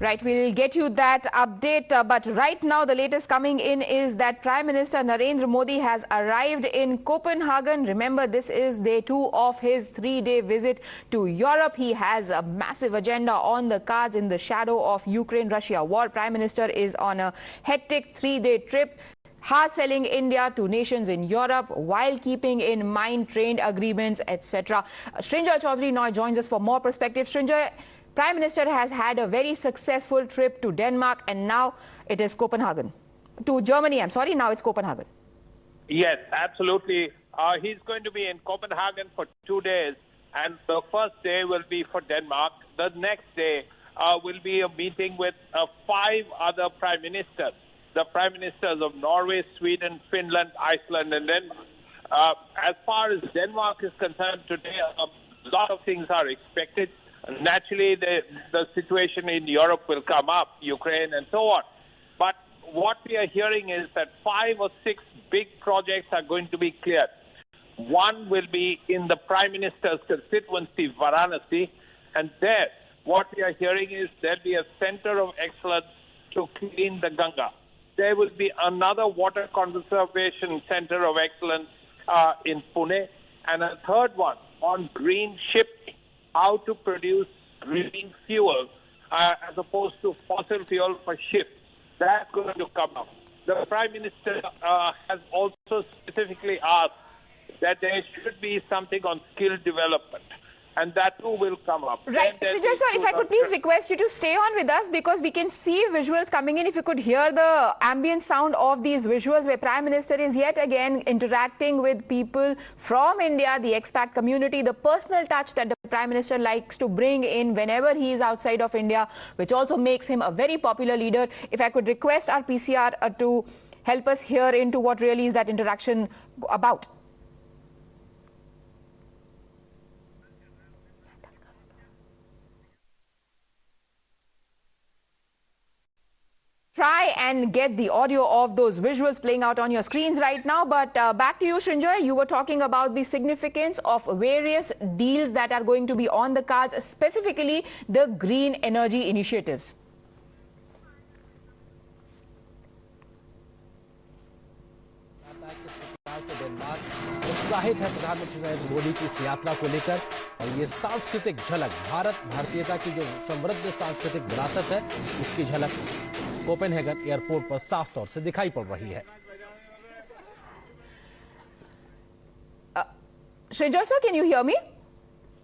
Right, we'll get you that update. But right now, the latest coming in is that Prime Minister Narendra Modi has arrived in Copenhagen. Remember, this is day 2 of his 3-day visit to Europe. He has a massive agenda on the cards in the shadow of Ukraine-Russia war. Prime Minister is on a hectic 3-day trip, hard selling India to nations in Europe while keeping in mind trade agreements, etc. Srinjoy Chaudhary now joins us for more perspective. Srinjoy, Prime Minister has had a very successful trip to Denmark and now it is Copenhagen. To Germany, I'm sorry, now it's Copenhagen. Yes, absolutely. He's going to be in Copenhagen for 2 days, and the first day will be for Denmark. The next day will be a meeting with 5 other prime ministers. The prime ministers of Norway, Sweden, Finland, Iceland, and Denmark. As far as Denmark is concerned today, a lot of things are expected. Naturally, the situation in Europe will come up, Ukraine and so on. But what we are hearing is that 5 or 6 big projects are going to be cleared. One will be in the Prime Minister's constituency, Varanasi, and there, what we are hearing is there'll be a center of excellence to clean the Ganga. There will be another water conservation center of excellence in Pune, and a third one on green shipping, how to produce green fuel as opposed to fossil fuel for ships. That's going to come up. The Prime Minister has also specifically asked that there should be something on skill development, and that too will come up. Right. Srinjoy sir, if I could please request you to stay on with us because we can see visuals coming in. If you could hear the ambient sound of these visuals where Prime Minister is yet again interacting with people from India, the expat community, the personal touch that the Prime Minister likes to bring in whenever he is outside of India, which also makes him a very popular leader. If I could request our PCR to help us hear into what really is that interaction about. Try and get the audio of those visuals playing out on your screens right now. But back to you, Srinjoy. You were talking about the significance of various deals that are going to be on the cards, specifically the green energy initiatives. उत्साहित है प्रधानमंत्री नरेंद्र मोदी की इस यात्रा को लेकर और ये सांस्कृतिक झलक भारतीयता की जो समृद्ध सांस्कृतिक विरासत है इसकी झलक कोपेनहेगन एयरपोर्ट पर साफ तौर से दिखाई पड़ रही है. Srinjoy sir, can you hear me?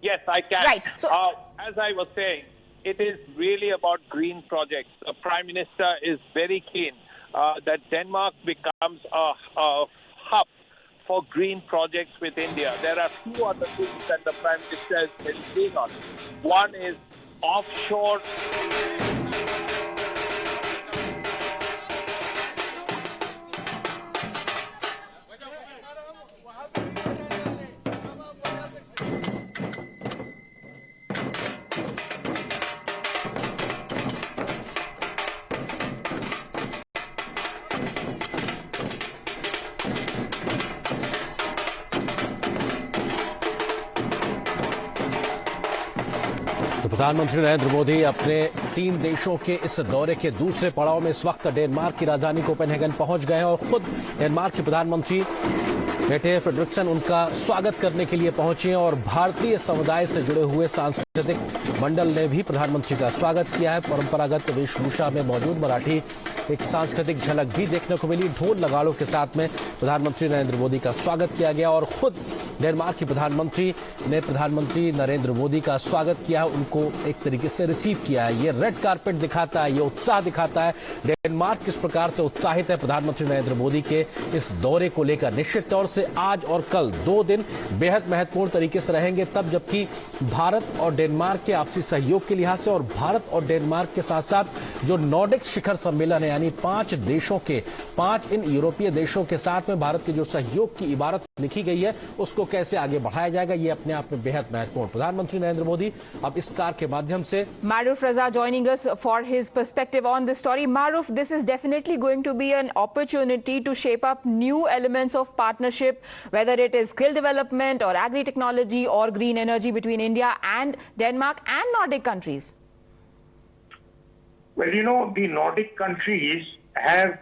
Yes, I can. Right. So, as I was saying, it is really about green projects. The Prime Minister is very keen that Denmark becomes a hub for green projects with India. There are 2 other things that the Prime Minister is very keen on. One is offshore. तो प्रधानमंत्री नरेंद्र मोदी अपने 3 देशों के इस दौरे के दूसरे पड़ाव में इस वक्त डेनमार्क की राजधानी कोपेनहेगन पहुंच गए हैं और खुद डेनमार्क के प्रधानमंत्री मेटे फ्रेडरिक्सन उनका स्वागत करने के लिए पहुंचे हैं और भारतीय समुदाय से जुड़े हुए सांस्कृतिक मंडल ने भी प्रधानमंत्री का स्वागत किया है. परंपरागत वेशभूषा में मौजूद मराठी एक सांस्कृतिक झलक भी देखने को मिली. ढोल नगाड़ों के साथ में प्रधानमंत्री नरेंद्र मोदी का स्वागत किया गया और खुद डेनमार्क के प्रधानमंत्री ने प्रधानमंत्री नरेंद्र मोदी का स्वागत किया है, उनको एक तरीके से रिसीव किया है. ये रेड कारपेट दिखाता है, ये उत्साह दिखाता है डेनमार्क किस प्रकार से उत्साहित है प्रधानमंत्री नरेंद्र मोदी के इस दौरे को लेकर. निश्चित तौर से आज और कल 2 दिन बेहद महत्वपूर्ण तरीके से रहेंगे, तब जबकि भारत और डेनमार्क के आपसी सहयोग के लिहाज से और भारत और डेनमार्क के साथ साथ जो नॉर्डिक शिखर सम्मेलन है यानी 5 देशों के 5 इन यूरोपीय देशों के साथ में भारत के जो सहयोग की इबारत लिखी गई है उसको कैसे आगे बढ़ाया जाएगा, ये अपने आप में बेहद महत्वपूर्ण. प्रधानमंत्री नरेंद्र मोदी अब इस कार के माध्यम से Maruf Raza joining us for his perspective on this story. Maruf, this is definitely going to be an opportunity to shape up new elements of partnership, whether it is skill development or agri-technology or green energy between India and Denmark and Nordic countries. Well, the Nordic countries have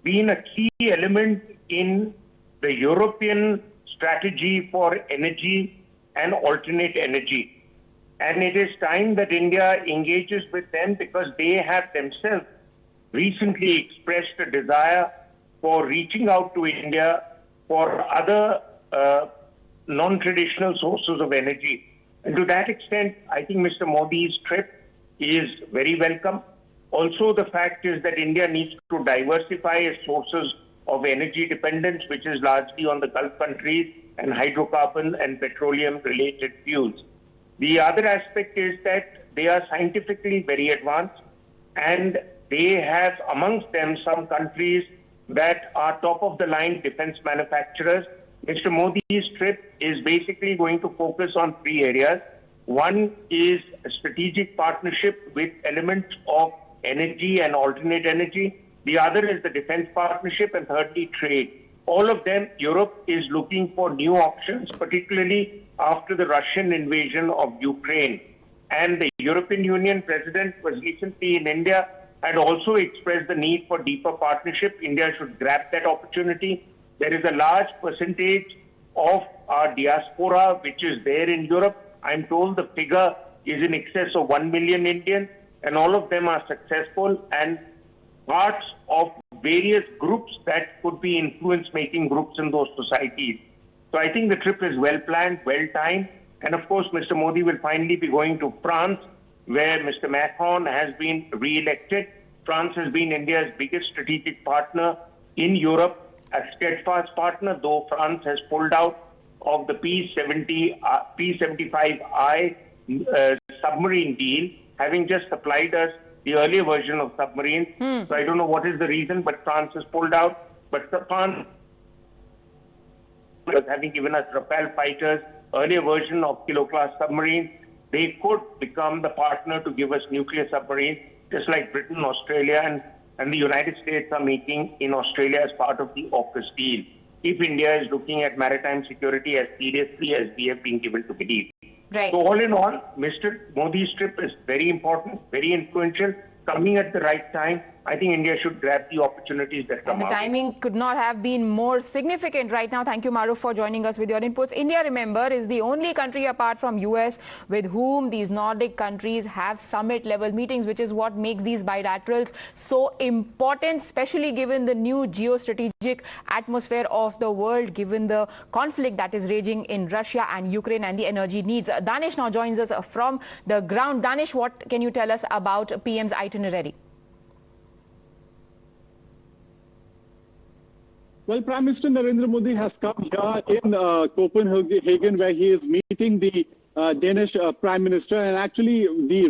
been a key element in the European strategy for energy and alternate energy. And it is time that India engages with them because they have themselves recently expressed a desire for reaching out to India for other non-traditional sources of energy. And to that extent, I think Mr. Modi's trip is very welcome. Also, the fact is that India needs to diversify its sources of energy dependence, which is largely on the Gulf countries and hydrocarbon and petroleum-related fuels. The other aspect is that they are scientifically very advanced, and they have amongst them some countries that are top-of-the-line defense manufacturers. Mr. Modi's trip is basically going to focus on three areas. One is a strategic partnership with elements of energy and alternate energy. The other is the defense partnership, and thirdly, trade. All of them, Europe is looking for new options, particularly after the Russian invasion of Ukraine. And the European Union president was recently in India, had also expressed the need for deeper partnership. India should grab that opportunity. There is a large percentage of our diaspora which is there in Europe. I'm told the figure is in excess of 1 million Indians, and all of them are successful and parts of various groups that could be influence-making groups in those societies. So I think the trip is well planned, well timed, and of course Mr. Modi will finally be going to France, where Mr. Macron has been re-elected. France has been India's biggest strategic partner in Europe, a steadfast partner, though France has pulled out of the P-75I submarine deal, having just supplied us the earlier version of submarines. So I don't know what is the reason, but France has pulled out. But France, having given us Rafale fighters, earlier version of kilo-class submarines, they could become the partner to give us nuclear submarines, just like Britain, Australia, and the United States are making in Australia as part of the AUKUS deal, if India is looking at maritime security as seriously as we have been given to believe. Right. So all in all, Mr. Modi's trip is very important, very influential, coming at the right time. I think India should grab the opportunities that come And the out. timing could not have been more significant right now. Thank you, Maruf, for joining us with your inputs. India, remember, is the only country apart from US with whom these Nordic countries have summit-level meetings, which is what makes these bilaterals so important, especially given the new geostrategic atmosphere of the world, given the conflict that is raging in Russia and Ukraine and the energy needs. Danish now joins us from the ground. Danish, what can you tell us about PM's itinerary? Well, Prime Minister Narendra Modi has come here in Copenhagen, where he is meeting the Danish Prime Minister. And actually, the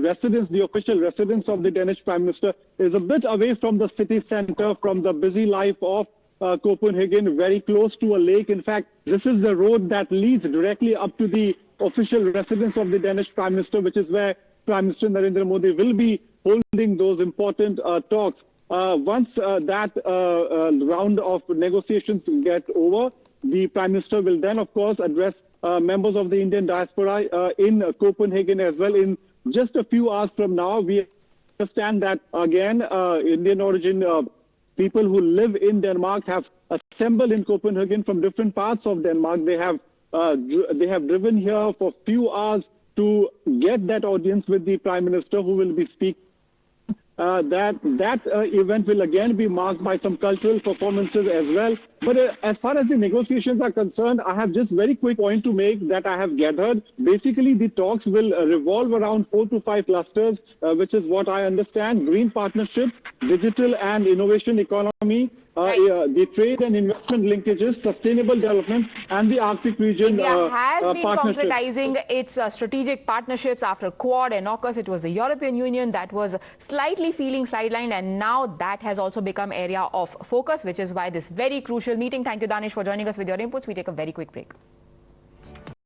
official residence of the Danish Prime Minister is a bit away from the city center, from the busy life of Copenhagen, very close to a lake. In fact, this is the road that leads directly up to the official residence of the Danish Prime Minister, which is where Prime Minister Narendra Modi will be holding those important talks. Once that round of negotiations get over, the Prime Minister will then, of course, address members of the Indian diaspora in Copenhagen as well. In just a few hours from now, we understand that, again, Indian origin people who live in Denmark have assembled in Copenhagen from different parts of Denmark. They have driven here for a few hours to get that audience with the Prime Minister, who will be speaking. That event will again be marked by some cultural performances as well. But as far as the negotiations are concerned, I have just very quick point to make that I have gathered. Basically, the talks will revolve around 4 to 5 clusters, which is what I understand: green partnership, digital and innovation economy, the trade and investment linkages, sustainable development, and the Arctic region India has been concretizing its strategic partnerships after Quad and AUKUS. It was the European Union that was slightly feeling sidelined, and now that has also become area of focus, which is why this very crucial meeting. Thank you, Danish, for joining us with your inputs. We take a very quick break.